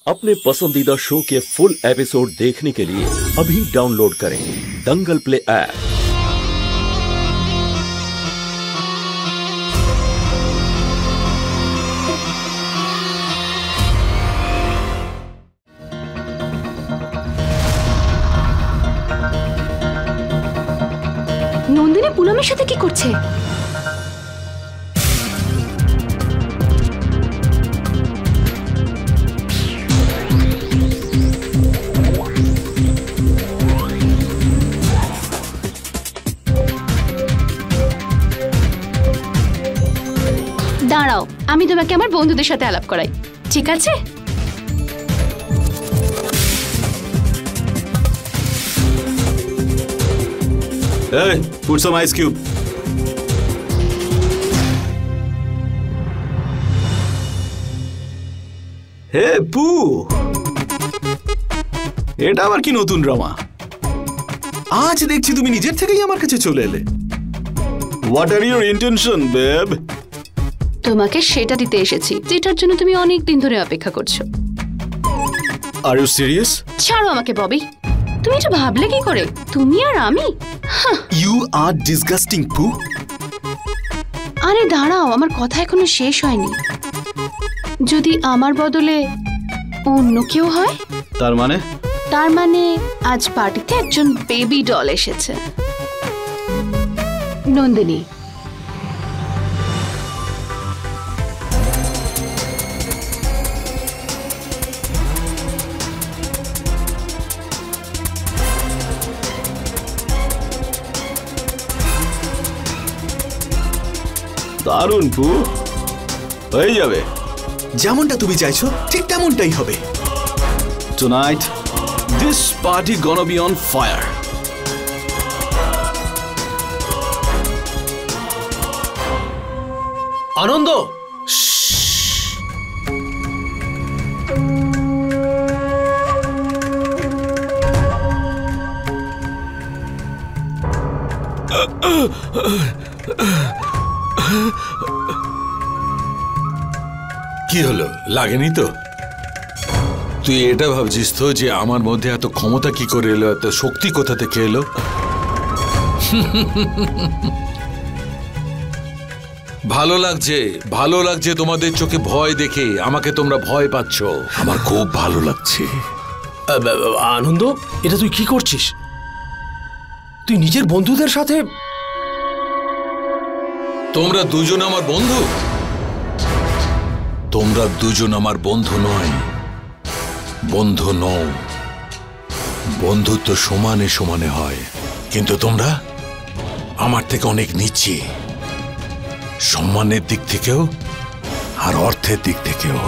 अपने पसंदीदा शो के फुल एपिसोड देखने के लिए अभी डाउनलोड करें दंगल प्ले ऐप। নন্দিনী পুনমের সাথে কি করছে? দাঁড়াও, আমি তোমাকে আমার বন্ধুদের সাথে আলাপ করাই, ঠিক আছে? Hey, put some ice cube. Hey, Poo! এটা আবার কি নতুন ড্রামা? আজ দেখছি তুমি নিজের থেকেই আমার কাছে চলে এলে। What are your intention, babe? তোমাকে সেটা দিতে এসেছি যেটার জন্য তুমি অনেক দিন ধরে অপেক্ষা করছো। Are you serious? ছাড়ো আমাকে ববি, তুমি এটা ভাবলে কি করে? তুমি আর আমি? You are disgusting, Poo. আরে দাঁড়াও, আমার কথা এখনো শেষ হয়নি। যদি আমার বদলে অন্য কেউ হয়? তার মানে আজ পার্টিতে একজন বেবি ডল এসেছে। নন্দিনী, দারুণ পু, হয়ে যাবে যেমনটা তুমি চাইছো, ঠিক তেমনটাই হবে। Tonight, this party gonna be on fire. আনন্দ, কি হলো, লাগেনি তো? তুই এটা ভাবছিস তো যে আমার মধ্যে এত ক্ষমতা কি করে এলো, এত শক্তি কোথা থেকে এলো? ভালো লাগছে তোমাদের চোখে ভয় দেখে। আমাকে তোমরা ভয় পাচ্ছ, আমার খুব ভালো লাগছে। আনন্দ, এটা তুই কি করছিস? তুই নিজের বন্ধুদের সাথে? তোমরা দুজন আমার বন্ধু? তোমরা দুজন আমার বন্ধু নয়, বন্ধু নও। বন্ধুত্ব সমানে সমানে হয়, কিন্তু তোমরা আমার থেকে অনেক নিচে, সম্মানের দিক থেকেও আর অর্থের দিক থেকেও।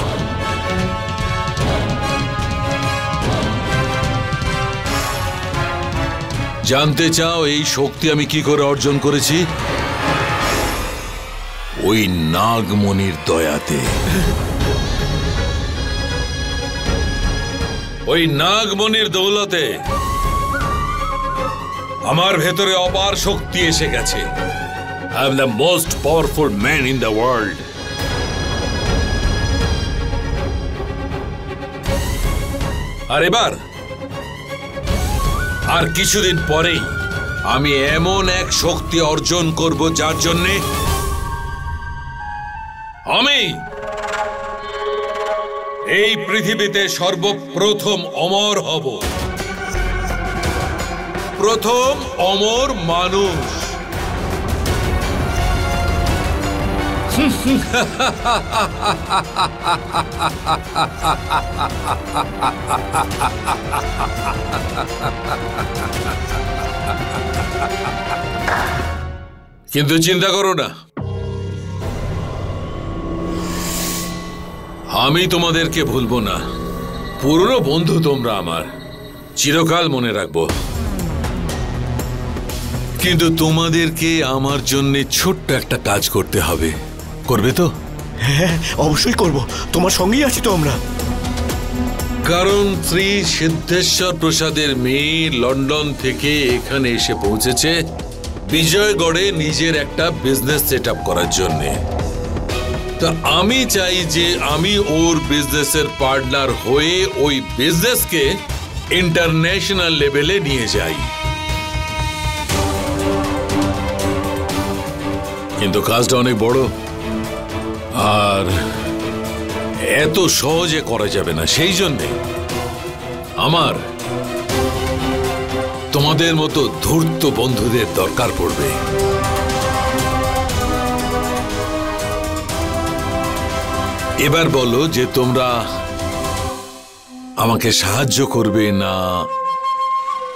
জানতে চাও এই শক্তি আমি কি করে অর্জন করেছি? ওই নাগমণির দয়াতে। ওই নাগমণির দৌলতে আমার ভেতরে অপার শক্তি এসে গেছে। I am the most powerful man in the world. আর এবার আর কিছুদিন পরেই আমি এমন এক শক্তি অর্জন করব যার জন্যে আমি এই পৃথিবীতে সর্বপ্রথম অমর হব, প্রথম অমর মানুষ। কিন্তু চিন্তা করো না, আমি তোমাদেরকে ভুলবো না। পুরনো বন্ধু তোমরা আমার, চিরকাল মনে রাখবো। কিন্তু তোমাদেরকে আমার জন্য ছোট্ট একটা কাজ করতে হবে। করবে তো? হ্যাঁ, অবশ্যই করব, তোমার সঙ্গেই আছি তো আমরা। কারণ শ্রী সিদ্ধেশ্বর প্রসাদের মেয়ে লন্ডন থেকে এখানে এসে পৌঁছেছে বিজয়গড়ে নিজের একটা বিজনেস সেট আপ করার জন্যে। তা আমি চাই যে আমি ওর বিজনেসের পার্টনার হয়ে ওই বিজনেসকে ইন্টারন্যাশনাল লেভেলে নিয়ে যাই। কিন্তু কাজটা অনেক বড় আর এত সহজে করা যাবে না। সেই জন্যে আমার তোমাদের মতো ধূর্ত বন্ধুদের দরকার পড়বে। এবার বলো যে তোমরা আমাকে সাহায্য করবে না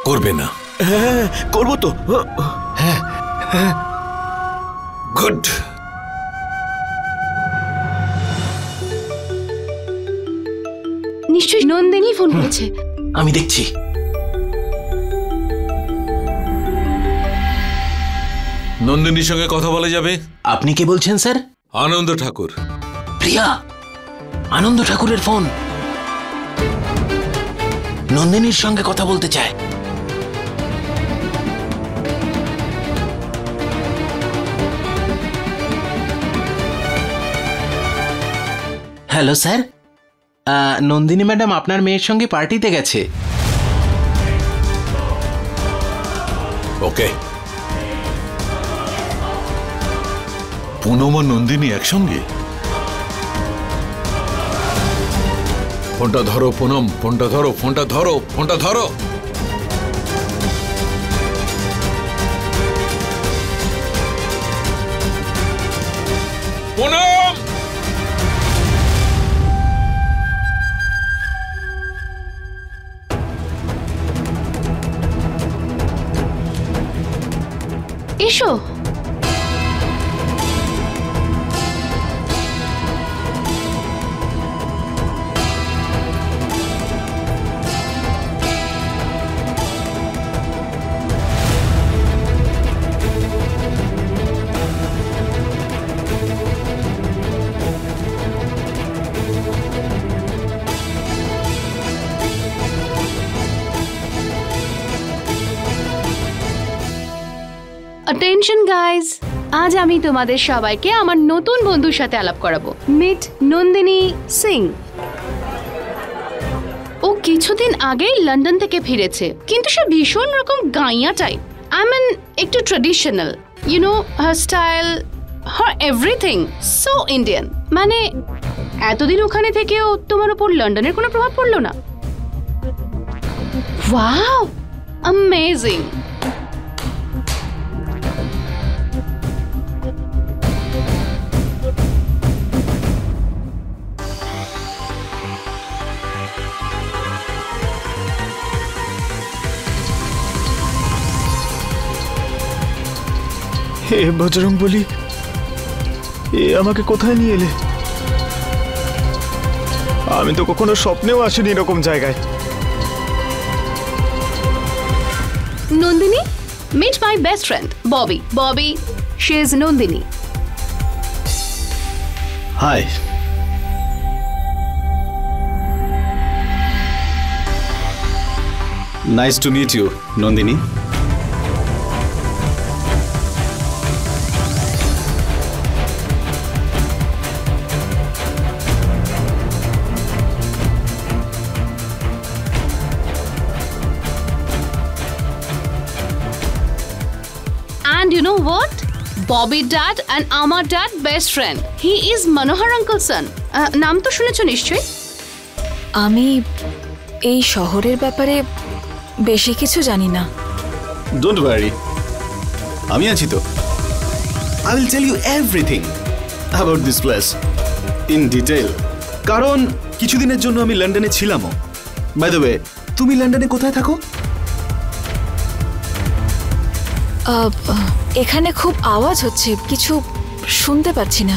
করবে না? হ্যাঁ, করবো তো। হ্যাঁ, গুড। নিশ্চয়ই নন্দিনী ফোন করেছে। আমি দেখছি। নন্দিনীর সঙ্গে কথা বলা যাবে? আপনি কে বলছেন স্যার? আনন্দ ঠাকুর। প্রিয়া, আনন্দ ঠাকুরের ফোন। নন্দিনীর সঙ্গে কথা বলতে চায়। হ্যালো স্যার, নন্দিনী ম্যাডাম আপনার মেয়ের সঙ্গে পার্টিতে গেছে। ওকে। পুনম আর নন্দিনী একসঙ্গে? ফোনটা ধরো পুনম, ফোনটা ধরো, ফোনটা ধরো, ফোনটা ধরো। পুনম! এসো। অ্যাটেনশন গাইজ, আজ আমি তোমাদের সবাইকে আমার নতুন বন্ধুর সাথে আলাপ করাবো। মিট নন্দিনী সিং। ও কিছুদিন আগেই লন্ডন থেকে ফিরেছে, কিন্তু সে ভীষণ রকম গাইয়া টাইপ। আই মিন একটু traditional, you know, her style, her everything so Indian. মানে এতদিন ওখানে থেকেও তোমার উপর লন্ডনের কোনো প্রভাব পড়লো না? Wow, amazing. হে বজরং বলি, এ আমাকে কোথায় নিয়ে এলে? আমি তো কখনো স্বপ্নেও আসিনি এরকম জায়গায়। Nandini, meet my best friend, Bobby. Bobby, she is Nandini. Hi. Nice to meet you, Nandini. And you know what? Bobby dad and Amar dad best friend. He is Manohar uncle's son. নাম তো শুনেছো নিশ্চয়ই? আমি এই শহরের ব্যাপারে বেশি কিছু জানি না। ডোন্ট ওয়ারি, আমি আছি তো। I will tell you everything about this place in detail. কারণ কিছুদিনের জন্য আমি লন্ডনে ছিলামও। বাই দ্য ওয়ে, তুমি লন্ডনে কোথায় থাকো? এখানে খুব আওয়াজ হচ্ছে, কিছু শুনতে পাচ্ছি না।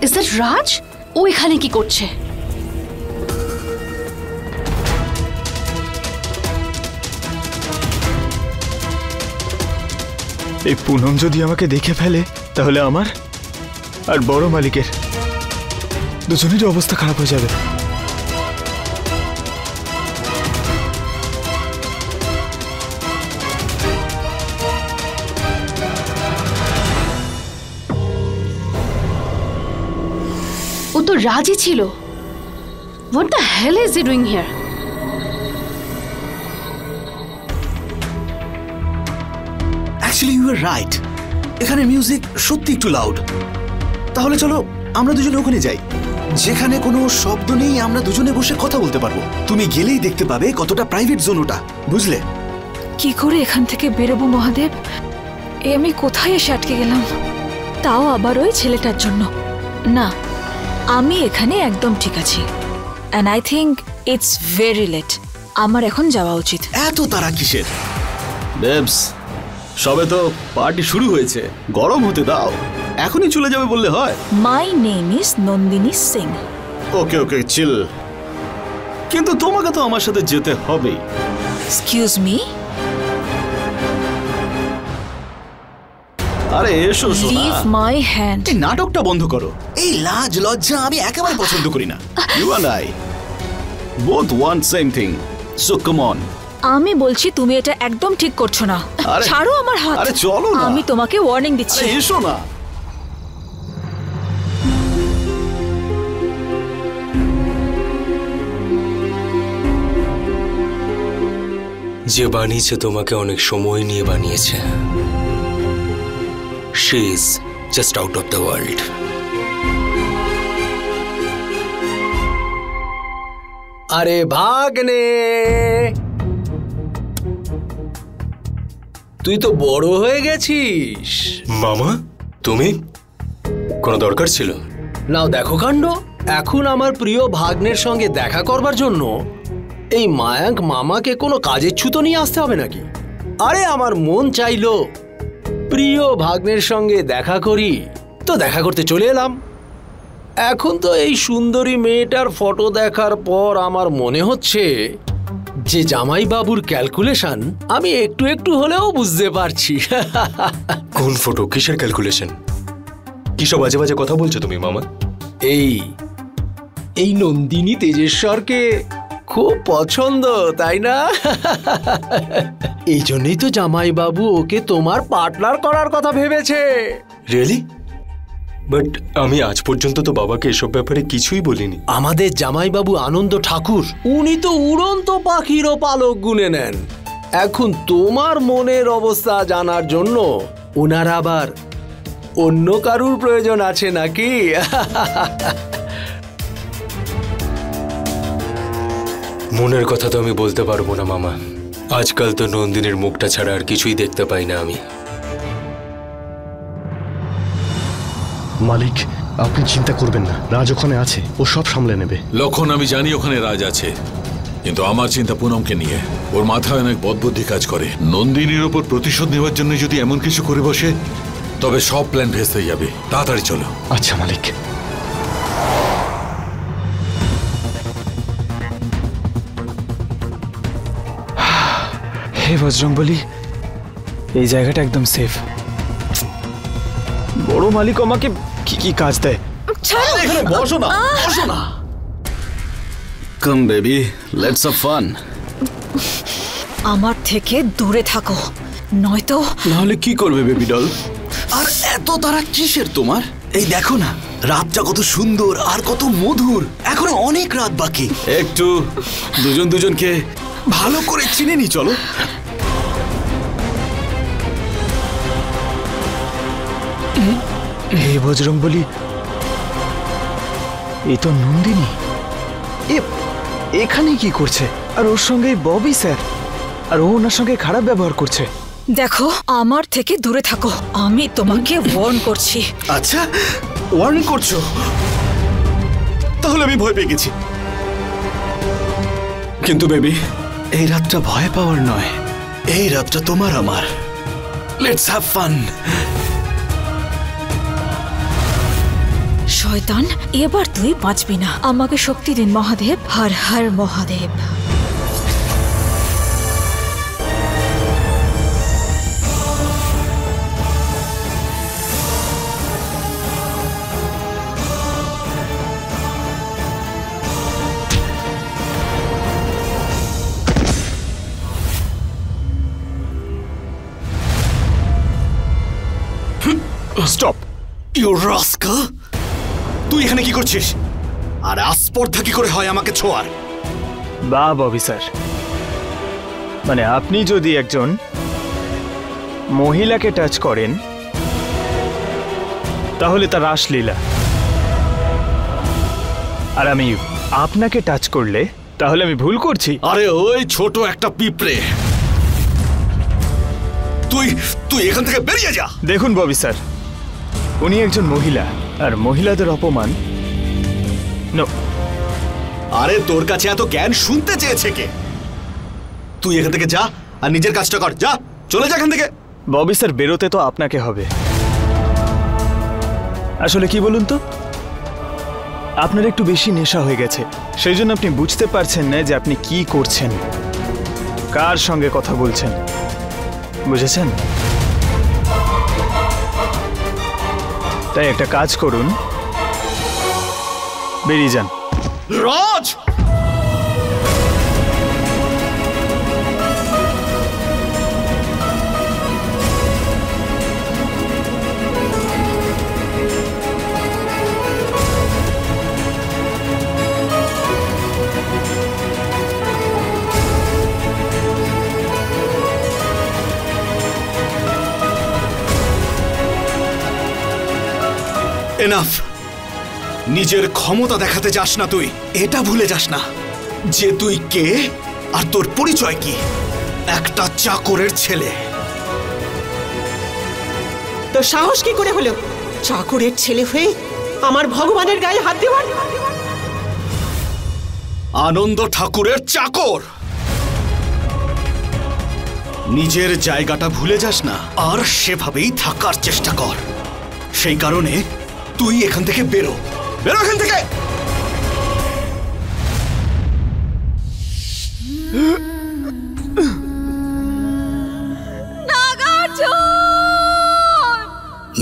Is that Raj? ও এখানে কি করছে? এই পুনম যদি আমাকে দেখে ফেলে তাহলে আমার আর বড় মালিকের দুজনেরই অবস্থা খারাপ হয়ে যাবে। রাজি ছিল। What the hell is he doing here? Actually you are right, এখানে মিউজিক সত্যি একটু লাউড। তাহলে চলো আমরা দুজনে ওখানে যাই, যেখানে কোনো শব্দ নেই, আমরা দুজনে বসে কথা বলতে পারবো। তুমি গেলেই দেখতে পাবে কতটা প্রাইভেট জোন ওটা, বুঝলে? কি করে এখান থেকে বেরোবো মহাদেব? আমি কোথায় এসে আটকে গেলাম, তাও আবার ওই ছেলেটার জন্য। না, আমি এখানে একদম ঠিক আছি। And I think it's very late. আমার এখন যাওয়া উচিত। এত তারা কিসের? বেবস, সবে তো পার্টি শুরু হয়েছে, গরম হতে দাও। এখনই চলে যাবে বললে হয়? My name is Nandini Singh. Okay okay, chill. কিন্তু তোমাকে তো আমার সাথে যেতে হবেই। Excuse me? আরে এসো সোনা। Leave my hand. এই নাটকটা বন্ধ করো। এই লাজ লজ্জা আমি একেবারে পছন্দ করি না। You and I both want same thing, so come on. আমি বলছি তুমি এটা একদম ঠিক করছো না। ছাড়ো আমার হাত। আরে চলো না, আমি তোমাকে ওয়ার্নিং দিচ্ছি। আরে এসো না। যে বানিয়েছে তোমাকে অনেক সময় নিয়ে বানিয়েছে। She is just out of the world. আরে ভাগ্নে, তুই তো বড় হয়ে গেছিস। মামা, তুমি? কোনো দরকার ছিল? নাও দেখো কাণ্ড, এখন আমার প্রিয় ভাগ্নের সঙ্গে দেখা করবার জন্য এই মায়াঙ্ক মামাকে কোনো কাজের ছুতো নিয়ে আসতে হবে নাকি? আরে আমার মন চাইলো প্রিয় ভাগ্নের সঙ্গে দেখা করি, তো দেখা করতে চলে এলাম। এখন তো এই সুন্দরী মেয়েটার ফটো দেখার পর আমার মনে হচ্ছে যে জামাই বাবুর ক্যালকুলেশন আমি একটু একটু হলেও বুঝতে পারছি। কোন ফটো? কিসের ক্যালকুলেশন? কি সব বাজে বাজে কথা বলছো তুমি মামা? এই নন্দিনী তেজেশ্বরকে খুব পছন্দ, তাই না? এই জন্যই তো জামাই বাবু ওকে তোমার পার্টনার করার কথা ভেবেছে। রিয়েলি? বাট আমি আজ পর্যন্ত তো বাবাকে এসব ব্যাপারে কিছুই বলিনি। আমাদের জামাইবাবু আনন্দ ঠাকুর, উনি তো উড়ন্ত পাখিরও পালক গুনে নেন। এখন তোমার মনের অবস্থা জানার জন্য ওনার আবার অন্য কারুর প্রয়োজন আছে নাকি? মনের কথা তো আমি বলতে পারবো না মামা। আজকাল তো নন্দিনীর মুখটা ছাড়া আর কিছুই দেখতে পাই না আমি। মালিক, আপনি চিন্তা করবেন না, রাজ ওখানে আছে, ও সব সামলে নেবে। লক্ষণ, আমি জানি ওখানে রাজ আছে, কিন্তু আমার চিন্তা পুনমকে নিয়ে। ওর মাথায় অনেক বদবুদ্ধি কাজ করে। নন্দিনীর ওপর প্রতিশোধ নেওয়ার জন্য যদি এমন কিছু করে বসে, তবে সব প্ল্যান ভেস্তে যাবে। তাড়াতাড়ি চলো। আচ্ছা মালিক। হে বজরংবলী, এই জায়গাটা একদম সেফ। বড় মালিক আমাকে কি কি কাজ দেয়। বসো না, বসো না। Come baby, let's have fun. আমার থেকে দূরে থাকো, নয়তো। নাহলে কি করবে বেবি ডল? আর এত তারা কিসের তোমার? এই দেখো না, রাতটা কত সুন্দর আর কত মধুর। এখনো অনেক রাত বাকি। একটু দুজন দুজনকে ভালো করে চিনে নি, চলো। হে বজরংবলী, এই তো নন্দিনী। এখানে কি করছে? আর ওর সঙ্গে ববি স্যার, আর ও ওনার সঙ্গে খারাপ ব্যবহার করছে। দেখো, আমার থেকে দূরে থাকো, আমি তোমাকে ওয়ার্ন করছি। আচ্ছা, ওয়ার্ন করছো? তাহলে আমি ভয় পেয়ে গেছি। কিন্তু বেবি, এই রাতটা ভয় পাওয়ার নয়, এই রাতটা তোমার আমার। Let's have fun. শয়তান, এবার তুই বাঁচবি না। আমাকে শক্তি দিন Mahadev. Har Har Mahadev. Stop, you rascal! তুই এখানে কি করছিস? আর আস্পর্ধা কি করে হয় আমাকে ছোঁয়ার? বাহ ববি স্যার, মানে আপনি যদি একজন মহিলাকে টাচ করেন তাহলে তার রাসলীলা, আর আমি আপনাকে টাচ করলে তাহলে আমি ভুল করছি। আরে ওই ছোট একটা পিঁপড়ে, তুই তুই এখান থেকে বেরিয়ে যা। দেখুন ববি স্যার, উনি একজন মহিলা, আর মহিলাদের অপমান নো। আরে তোর কাছে এত জ্ঞান শুনতে চেয়েছে কে? তুই এখান থেকে যা আর নিজের কাজটা কর, যা, চলে যা এখান থেকে। ববি স্যার, বেরোতে তো আপনাকে হবে। আসলে কি বলুন তো, আপনার একটু বেশি নেশা হয়ে গেছে, সেই জন্য আপনি বুঝতে পারছেন না যে আপনি কি করছেন, কার সঙ্গে কথা বলছেন, বুঝেছেন? তাই একটা কাজ করুন, বেরিয়ে যান। রাজ! এনাফ! নিজের ক্ষমতা দেখাতে যাস না তুই, এটা ভুলে যাস না যে তুই কে আর তোর পরিচয় কি। একটা চাকরের ছেলে। তোর সাহস কি করে হলো চাকরের ছেলে হয়ে আমার ভগবানের গায়ে হাত দেওয়ার? আনন্দ ঠাকুরের চাকর। নিজের জায়গাটা ভুলে যাস না আর সেভাবেই থাকার চেষ্টা কর। সেই কারণে তুই এখান থেকে বেরো, বেরো এখান থেকে।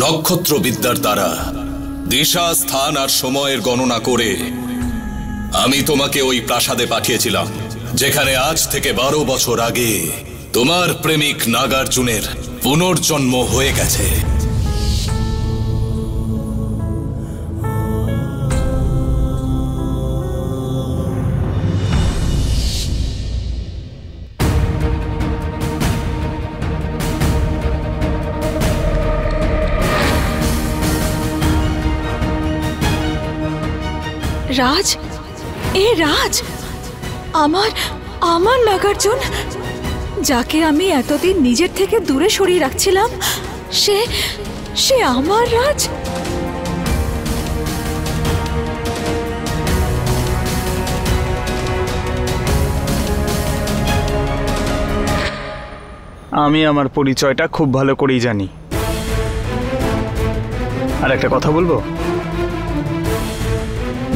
নক্ষত্র বিদ্যার দ্বারা দিশা, স্থান আর সময়ের গণনা করে আমি তোমাকে ওই প্রাসাদে পাঠিয়েছিলাম, যেখানে আজ থেকে 12 বছর আগে তোমার প্রেমিক নাগার্জুনের পুনর্জন্ম হয়ে গেছে। রাজ, এ রাজ, আমার আমার নাগার্জুন, যাকে আমি এতদিন নিজের থেকে দূরে সরিয়ে রাখছিলাম, সে সে আমার রাজ। আমি আমার পরিচয়টা খুব ভালো করেই জানি। আর একটা কথা বলবো,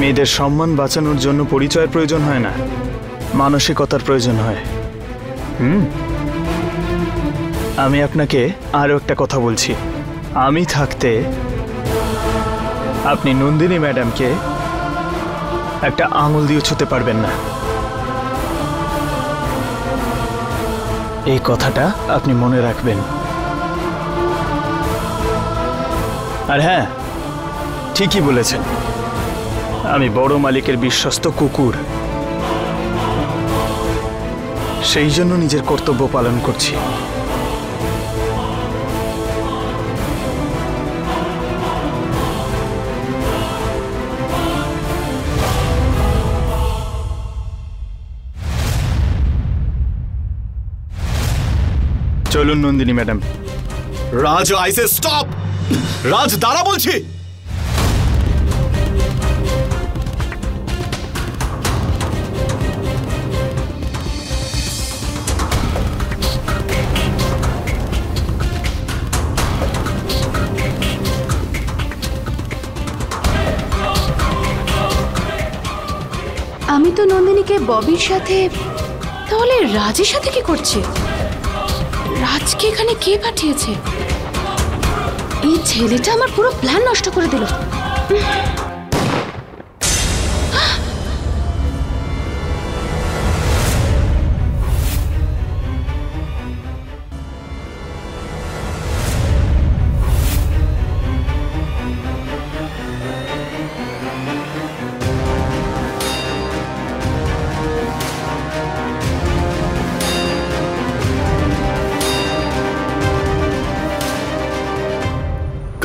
মেয়েদের সম্মান বাঁচানোর জন্য পরিচয়ের প্রয়োজন হয় না, মানসিকতার প্রয়োজন হয়। আমি আপনাকে আরও একটা কথা বলছি, আমি থাকতে আপনি নন্দিনী ম্যাডামকে একটা আঙুল দিয়ে ছুঁতে পারবেন না। এই কথাটা আপনি মনে রাখবেন। আর হ্যাঁ, ঠিকই বলেছেন, আমি বড় মালিকের বিশ্বস্ত কুকুর, সেই জন্য নিজের কর্তব্য পালন করছি। চলুন Nandini madam. Raj, I say stop! Raj, দাঁড়া বলছি। আমি তো নন্দিনীকে ববির সাথে, তাহলে রাজের সাথে কি করছে? রাজকে এখানে কে পাঠিয়েছে? এই ছেলেটা আমার পুরো প্ল্যান নষ্ট করে দিল।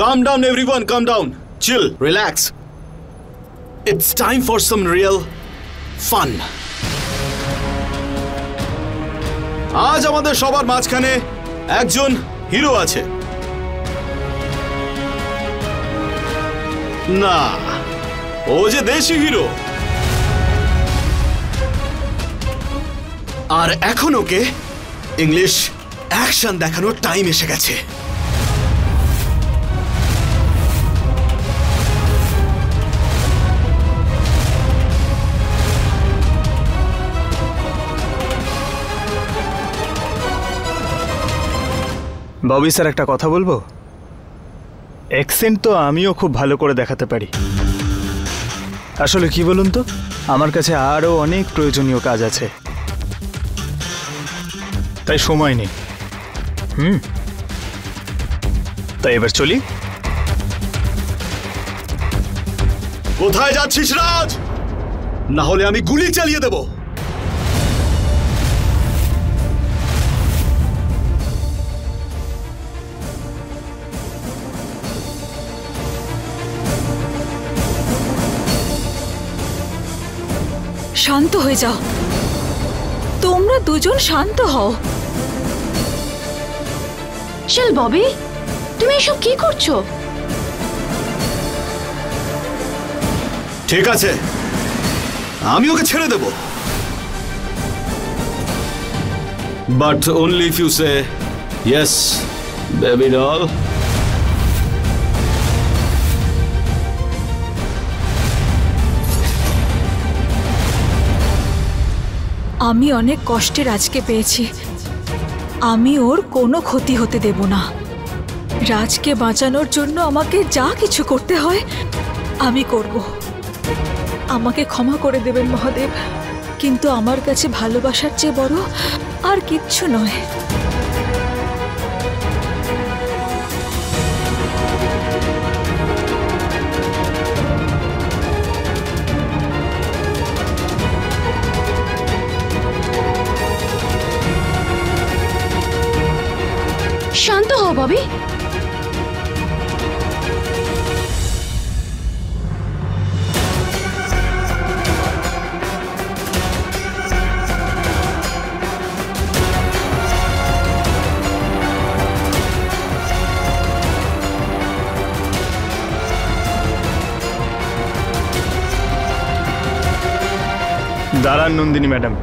Calm down, everyone. Calm down. Chill. Relax. It's time for some real fun. আজ আমাদের সবার মাঝখানে একজন হিরো আছে। না, ও যে দেশি হিরো। আর এখন ওকে ইংলিশ অ্যাকশন দেখানোর টাইম এসে গেছে। ববি স্যার, একটা কথা বলবো? অ্যাকসেন্ট তো আমিও খুব ভালো করে দেখাতে পারি। আসলে কি বলুন তো, আমার কাছে আরও অনেক প্রয়োজনীয় কাজ আছে, তাই সময় নেই। তাই এবার চলি। কোথায় যাচ্ছিস রাজ? না হলে আমি গুলি চালিয়ে দেব। শান্ত হয়ে যাও, তোমরা দুজন শান্ত হও। চল ববি, তুমি এসব কি করছো? ঠিক আছে, আমি ওকে ছেড়ে দেব, but only if you say yes baby doll. আমি অনেক কষ্টে রাজকে পেয়েছি, আমি ওর কোনো ক্ষতি হতে দেব না। রাজকে বাঁচানোর জন্য আমাকে যা কিছু করতে হয় আমি করব। আমাকে ক্ষমা করে দেবেন মহাদেব, কিন্তু আমার কাছে ভালোবাসার চেয়ে বড় আর কিচ্ছু নয়। শান্ত হও ববি। দাঁড়ান নন্দিনী ম্যাডাম,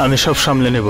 আমি সব সামলে নেব।